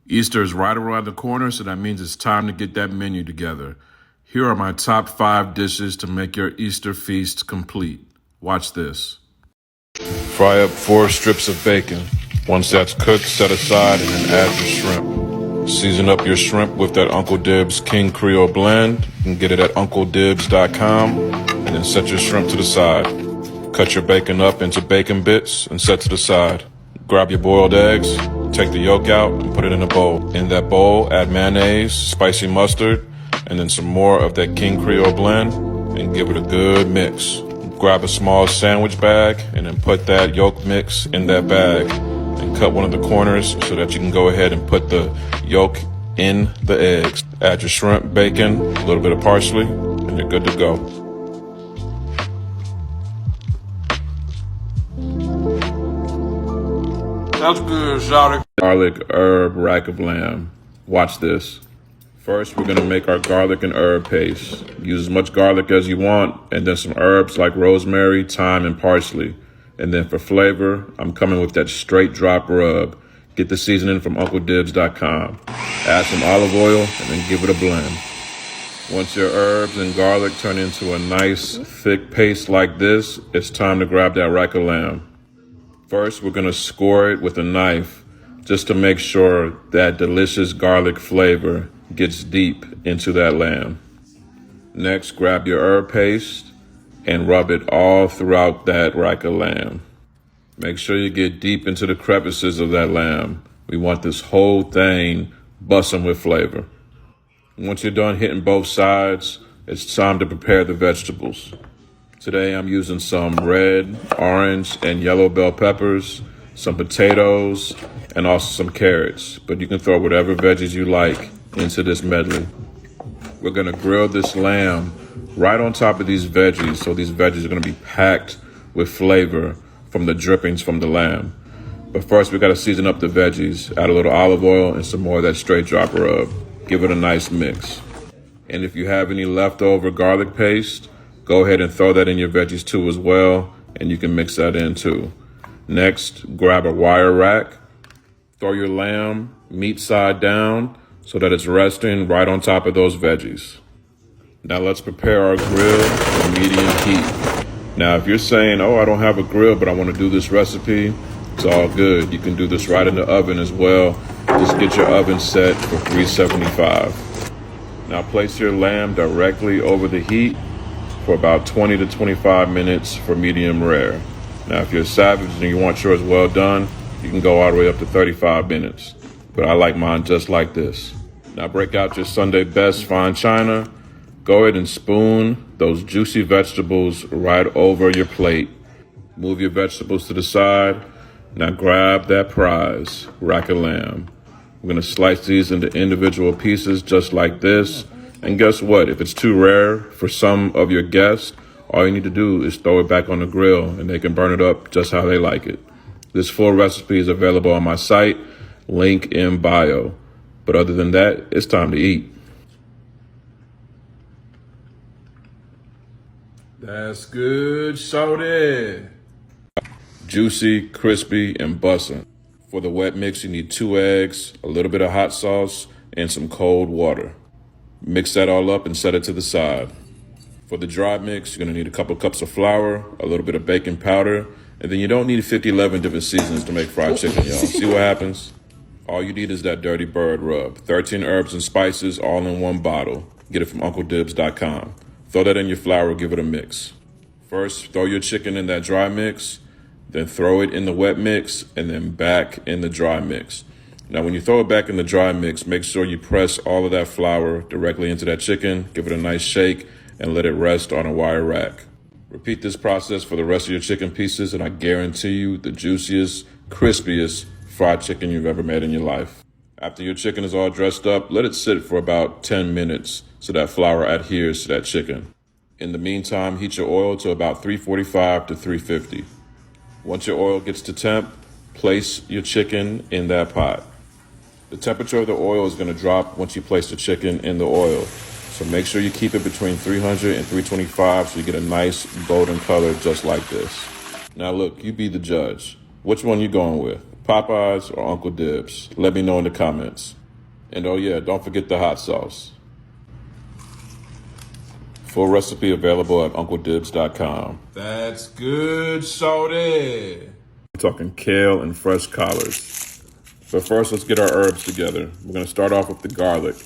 Easter is right around the corner, so that means it's time to get that menu together. Here are my top 5 dishes to make your Easter feast complete. Watch this. Fry up 4 strips of bacon. Once that's cooked, set aside and then add your shrimp. Season up your shrimp with that Uncle Dibbz King Creole blend. You can get it at UncleDibbz.com, and then set your shrimp to the side. Cut your bacon up into bacon bits and set to the side. Grab your boiled eggs, take the yolk out and put it in a bowl. In that bowl, add mayonnaise, spicy mustard, and then some more of that King Creole blend and give it a good mix. Grab a small sandwich bag and then put that yolk mix in that bag and cut one of the corners so that you can go ahead and put the yolk in the eggs. Add your shrimp, bacon, a little bit of parsley, and you're good to go. That's good, shawty. Garlic herb rack of lamb. Watch this. First, we're gonna make our garlic and herb paste. Use as much garlic as you want, and then some herbs like rosemary, thyme, and parsley. And then for flavor, I'm coming with that straight drop rub. Get the seasoning from UncleDibbz.com. Add some olive oil, and then give it a blend. Once your herbs and garlic turn into a nice, thick paste like this, it's time to grab that rack of lamb. First, we're gonna score it with a knife just to make sure that delicious garlic flavor gets deep into that lamb. Next, grab your herb paste and rub it all throughout that rack of lamb. Make sure you get deep into the crevices of that lamb. We want this whole thing busting with flavor. Once you're done hitting both sides, it's time to prepare the vegetables. Today I'm using some red, orange, and yellow bell peppers, some potatoes, and also some carrots. But you can throw whatever veggies you like into this medley. We're gonna grill this lamb right on top of these veggies, so these veggies are gonna be packed with flavor from the drippings from the lamb. But first we gotta season up the veggies, add a little olive oil and some more of that straight drop rub. Give it a nice mix. And if you have any leftover garlic paste, go ahead and throw that in your veggies too as well, and you can mix that in too. Next, grab a wire rack, throw your lamb meat side down so that it's resting right on top of those veggies. Now let's prepare our grill for medium heat. Now if you're saying, oh, I don't have a grill, but I want to do this recipe, it's all good. You can do this right in the oven as well. Just get your oven set for 375. Now place your lamb directly over the heat for about 20 to 25 minutes for medium rare. Now, if you're savage and you want yours well done, you can go all the way up to 35 minutes. But I like mine just like this. Now break out your Sunday best fine china. Go ahead and spoon those juicy vegetables right over your plate. Move your vegetables to the side. Now grab that prize, rack of lamb. We're gonna slice these into individual pieces just like this. And guess what? If it's too rare for some of your guests, all you need to do is throw it back on the grill and they can burn it up just how they like it. This full recipe is available on my site, link in bio. But other than that, it's time to eat. That's good, shorty. Juicy, crispy, and bussin'. For the wet mix, you need 2 eggs, a little bit of hot sauce, and some cold water. Mix that all up and set it to the side. For the dry mix, you're gonna need a couple cups of flour, a little bit of baking powder, and then you don't need 11 different seasonings to make fried chicken, y'all. See what happens? All you need is that dirty bird rub. 13 herbs and spices all in one bottle. Get it from UncleDibbz.com. Throw that in your flour, give it a mix. First, throw your chicken in that dry mix, then throw it in the wet mix, and then back in the dry mix. Now, when you throw it back in the dry mix, make sure you press all of that flour directly into that chicken, give it a nice shake, and let it rest on a wire rack. Repeat this process for the rest of your chicken pieces, and I guarantee you the juiciest, crispiest fried chicken you've ever made in your life. After your chicken is all dressed up, let it sit for about 10 minutes so that flour adheres to that chicken. In the meantime, heat your oil to about 345 to 350. Once your oil gets to temp, place your chicken in that pot. The temperature of the oil is going to drop once you place the chicken in the oil. So make sure you keep it between 300 and 325 so you get a nice golden color just like this. Now look, you be the judge. Which one you going with? Popeyes or Uncle Dibbz? Let me know in the comments. And oh yeah, don't forget the hot sauce. Full recipe available at UncleDibbz.com. That's good, shorty. We're talking kale and fresh collards. But first, let's get our herbs together. We're gonna start off with the garlic.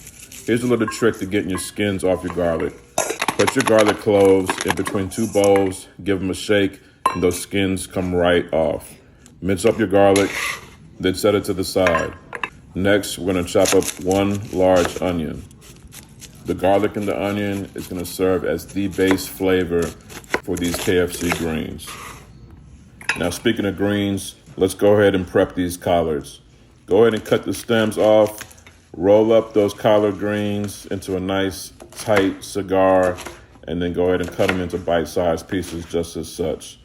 Here's a little trick to getting your skins off your garlic. Put your garlic cloves in between 2 bowls, give them a shake, and those skins come right off. Mince up your garlic, then set it to the side. Next, we're gonna chop up 1 large onion. The garlic and the onion is gonna serve as the base flavor for these KFC greens. Now, speaking of greens, let's go ahead and prep these collards. Go ahead and cut the stems off, roll up those collard greens into a nice tight cigar, and then go ahead and cut them into bite-sized pieces just as such.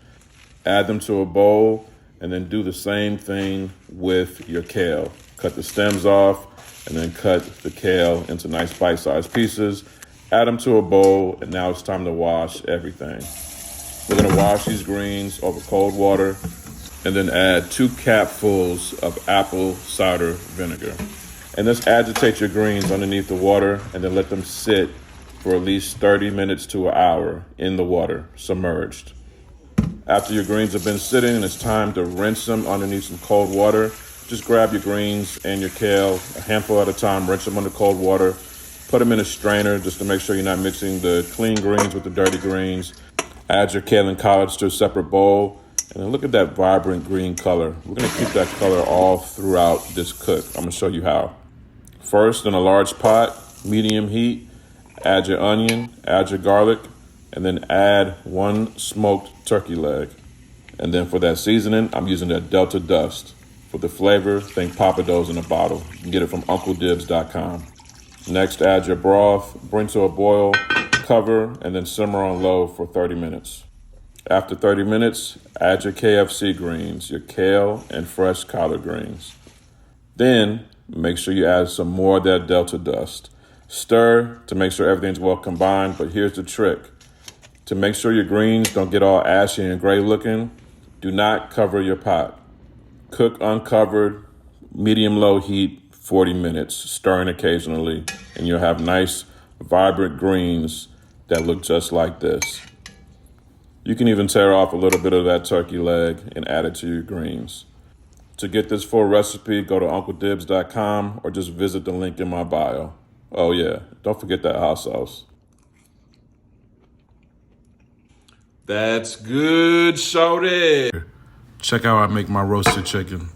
Add them to a bowl, and then do the same thing with your kale. Cut the stems off, and then cut the kale into nice bite-sized pieces. Add them to a bowl, and now it's time to wash everything. We're gonna wash these greens over cold water, and then add 2 capfuls of apple cider vinegar. And just agitate your greens underneath the water, and then let them sit for at least 30 minutes to an hour in the water, submerged. After your greens have been sitting and it's time to rinse them underneath some cold water, just grab your greens and your kale, a handful at a time, rinse them under cold water, put them in a strainer just to make sure you're not mixing the clean greens with the dirty greens. Add your kale and collards to a separate bowl, and then look at that vibrant green color. We're gonna keep that color all throughout this cook. I'm gonna show you how. First, in a large pot, medium heat, add your onion, add your garlic, and then add 1 smoked turkey leg. And then for that seasoning, I'm using that Delta Dust. For the flavor, think Popeyes in a bottle. You can get it from UncleDibbz.com. Next, add your broth, bring to a boil, cover, and then simmer on low for 30 minutes. After 30 minutes, add your KFC greens, your kale and fresh collard greens. Then, make sure you add some more of that Delta Dust. Stir to make sure everything's well combined, but here's the trick. To make sure your greens don't get all ashy and gray looking, do not cover your pot. Cook uncovered, medium-low heat, 40 minutes, stirring occasionally, and you'll have nice, vibrant greens that look just like this. You can even tear off a little bit of that turkey leg and add it to your greens. To get this full recipe, go to UncleDibbz.com or just visit the link in my bio. Oh yeah, don't forget that hot sauce. That's good, shorty. Check out how I make my roasted chicken.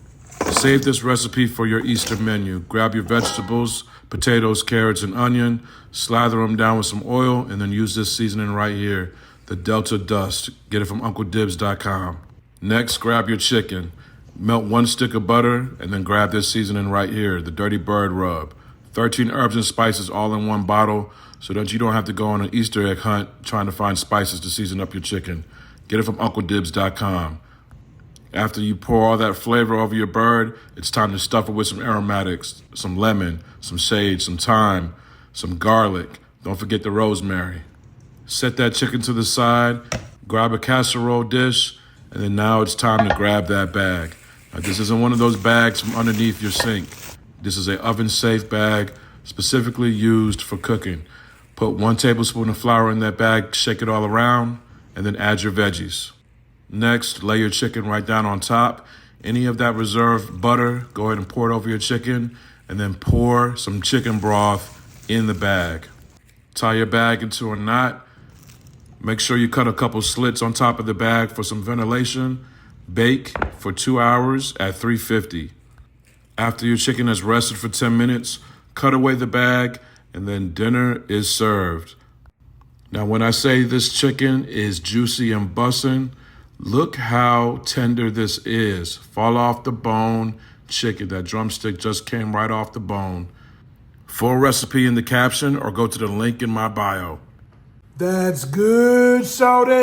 Save this recipe for your Easter menu. Grab your vegetables, potatoes, carrots, and onion, slather them down with some oil, and then use this seasoning right here, the Delta Dust. Get it from UncleDibbz.com. Next, grab your chicken. Melt 1 stick of butter, and then grab this seasoning right here, the Dirty Bird Rub. 13 herbs and spices all in 1 bottle, so that you don't have to go on an Easter egg hunt trying to find spices to season up your chicken. Get it from UncleDibbz.com. After you pour all that flavor over your bird, it's time to stuff it with some aromatics, some lemon, some sage, some thyme, some garlic. Don't forget the rosemary. Set that chicken to the side, grab a casserole dish, and then now it's time to grab that bag. Now, this isn't one of those bags from underneath your sink. This is an oven-safe bag specifically used for cooking. Put 1 tablespoon of flour in that bag, shake it all around, and then add your veggies. Next, lay your chicken right down on top. Any of that reserved butter, go ahead and pour it over your chicken, and then pour some chicken broth in the bag. Tie your bag into a knot. Make sure you cut a couple slits on top of the bag for some ventilation. Bake for 2 hours at 350. After your chicken has rested for 10 minutes, cut away the bag, and then dinner is served. Now, when I say this chicken is juicy and bussin', look how tender this is. Fall off the bone chicken. That drumstick just came right off the bone. Full recipe in the caption or go to the link in my bio. That's good, shorty.